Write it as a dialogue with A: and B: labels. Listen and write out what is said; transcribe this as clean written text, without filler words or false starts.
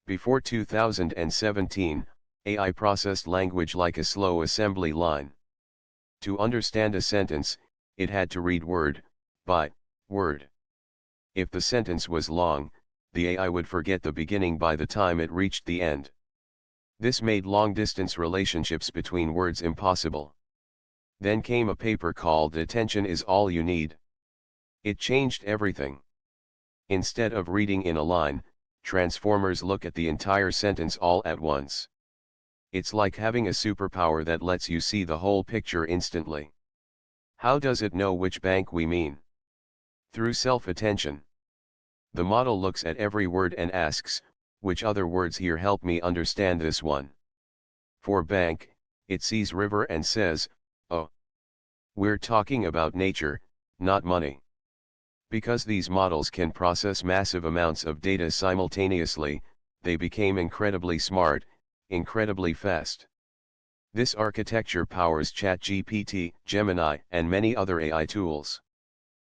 A: Before 2017, AI processed language like a slow assembly line. To understand a sentence, it had to read word by word. If the sentence was long, the AI would forget the beginning by the time it reached the end. This made long-distance relationships between words impossible. Then came a paper called "Attention is All You Need." It changed everything. Instead of reading in a line, transformers look at the entire sentence all at once. It's like having a superpower that lets you see the whole picture instantly. How does it know which bank we mean? Through self-attention. The model looks at every word and asks, which other words here help me understand this one? For bank, it sees river and says, oh. We're talking about nature, not money. Because these models can process massive amounts of data simultaneously, they became incredibly smart, incredibly fast. This architecture powers ChatGPT, Gemini, and many other AI tools.